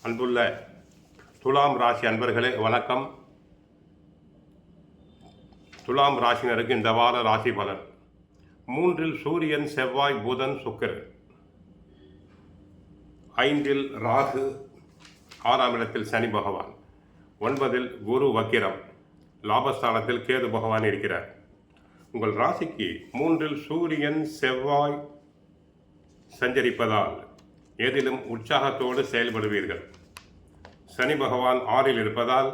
அன்புள்ள துலாம் ராசி அன்பர்களே வணக்கம். துலாம் ராசினருக்கு இந்த வார ராசி பலன். 3 சூரியன், செவ்வாய், புதன், சுக்கிரன். 5 ராகு, 6ஆம் இடத்தில் சனி பகவான், 9 குரு வக்கிரம், லாபஸ்தானத்தில் கேது பகவான் இருக்கிறார். உங்கள் ராசிக்கு 3 சூரியன், செவ்வாய் சஞ்சரிப்பதால் எதிலும் உற்சாகத்தோடு செயல்படுவீர்கள். சனி பகவான் 6இல் இருப்பதால்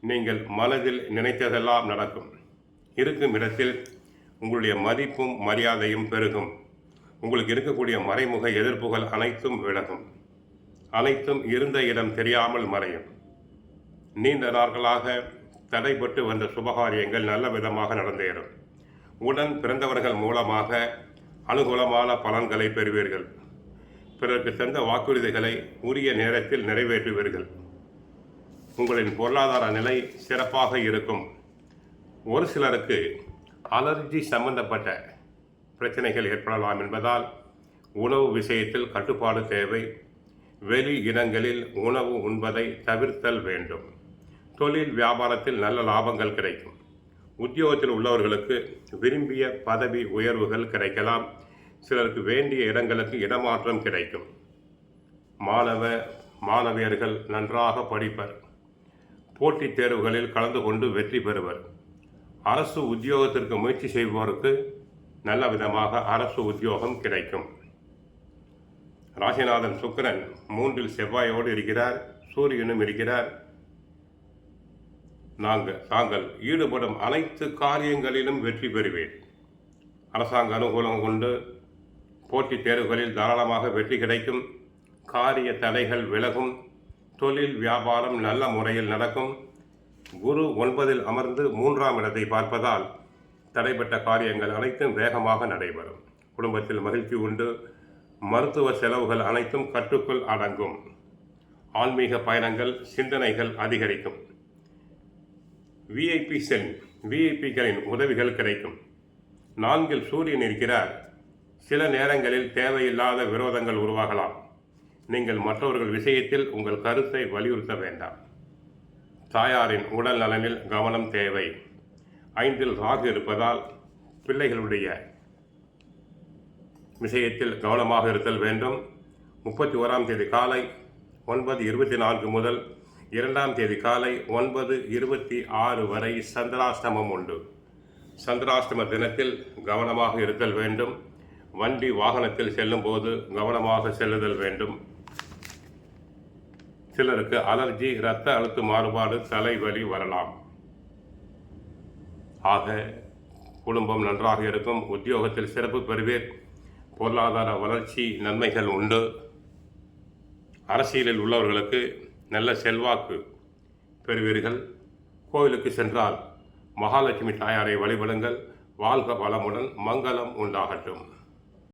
நீங்கள் மனதில் நினைத்ததெல்லாம் நடக்கும். இருக்கும் இடத்தில் உங்களுடைய மதிப்பும் மரியாதையும் பெருகும். உங்களுக்கு இருக்கக்கூடிய மறைமுக எதிர்ப்புகள் அனைத்தும் விலகும். அனைத்தும் இருந்த இடம் தெரியாமல் மறையும். நீண்ட நாட்களாக தடைபட்டு வந்த சுபகாரியங்கள் நல்ல விதமாக நடந்தேறும். உடன் பிறந்தவர்கள் மூலமாக அனுகூலமான பலன்களை பெறுவீர்கள். பிறருக்கு தந்த வாக்குறுதிகளை உரிய நேரத்தில் நிறைவேற்றுவீர்கள். உங்களின் பொருளாதார நிலை சிறப்பாக இருக்கும். ஒரு சிலருக்கு அலர்ஜி சம்பந்தப்பட்ட பிரச்சனைகள் ஏற்படலாம் என்பதால் உணவு விஷயத்தில் கட்டுப்பாடு தேவை. வெளி இடங்களில் உணவு உண்பதை தவிர்த்தல் வேண்டும். தொழில் வியாபாரத்தில் நல்ல லாபங்கள் கிடைக்கும். உத்தியோகத்தில் உள்ளவர்களுக்கு விரும்பிய பதவி உயர்வுகள் கிடைக்கலாம். சிலருக்கு வேண்டிய இடங்களுக்கு இடமாற்றம் கிடைக்கும். மாணவியர்கள் நன்றாக படிப்பர். போட்டித் தேர்வுகளில் கலந்து கொண்டு வெற்றி பெறுவர். அரசு உத்தியோகத்திற்கு முயற்சி செய்பவருக்கு நல்ல விதமாக அரசு உத்தியோகம் கிடைக்கும். ராசிநாதன் சுக்கிரன் 3 செவ்வாயோடு இருக்கிறார், சூரியனும் இருக்கிறார். தாங்கள் ஈடுபடும் அனைத்து காரியங்களிலும் வெற்றி பெறுவேன். அரசாங்க அனுகூலம் கொண்டு போட்டித் தேர்வுகளில் தாராளமாக வெற்றி கிடைக்கும். காரிய தடைகள் விலகும். தொழில் வியாபாரம் நல்ல முறையில் நடக்கும். குரு 9இல் அமர்ந்து 3ஆம் இடத்தை பார்ப்பதால் தடைப்பட்ட காரியங்கள் அனைத்தும் வேகமாக நடைபெறும். குடும்பத்தில் மகிழ்ச்சி உண்டு. மருத்துவ செலவுகள் அனைத்தும் கட்டுக்குள் அடங்கும். ஆன்மீக பயணங்கள், சிந்தனைகள் அதிகரிக்கும். விஐபிகளின் உதவிகள் கிடைக்கும். 4இல் சூரியன் இருக்கிறார். சில நேரங்களில் தேவையில்லாத விரோதங்கள் உருவாகலாம். நீங்கள் மற்றவர்கள் விஷயத்தில் உங்கள் கருத்தை வலியுறுத்த வேண்டாம். தாயாரின் உடல் நலனில் கவனம் தேவை. 5இல் ராகு இருப்பதால் பிள்ளைகளுடைய விஷயத்தில் கவனமாக இருத்தல் வேண்டும். 31ஆம் தேதி காலை 9:24 முதல் 2ஆம் தேதி காலை 9:26 வரை சந்திராஷ்டமம் உண்டு. சந்திராஷ்டம தினத்தில் கவனமாக இருத்தல் வேண்டும். வண்டி வாகனத்தில் செல்லும் போது கவனமாக செல்லுதல் வேண்டும். சிலருக்கு அலர்ஜி, இரத்த அழுத்த மாறுபாடு, தலைவலி வரலாம். ஆக குடும்பம் நன்றாக இருக்கும். உத்தியோகத்தில் சிறப்பு பெறுவீர். பொருளாதார வளர்ச்சி, நன்மைகள் உண்டு. அரசியலில் உள்ளவர்களுக்கு நல்ல செல்வாக்கு பெறுவீர்கள். கோவிலுக்கு சென்றால் மகாலட்சுமி தாயாரை வழிபடுங்கள். வாழ்க வளமுடன், மங்களம் உண்டாகட்டும்.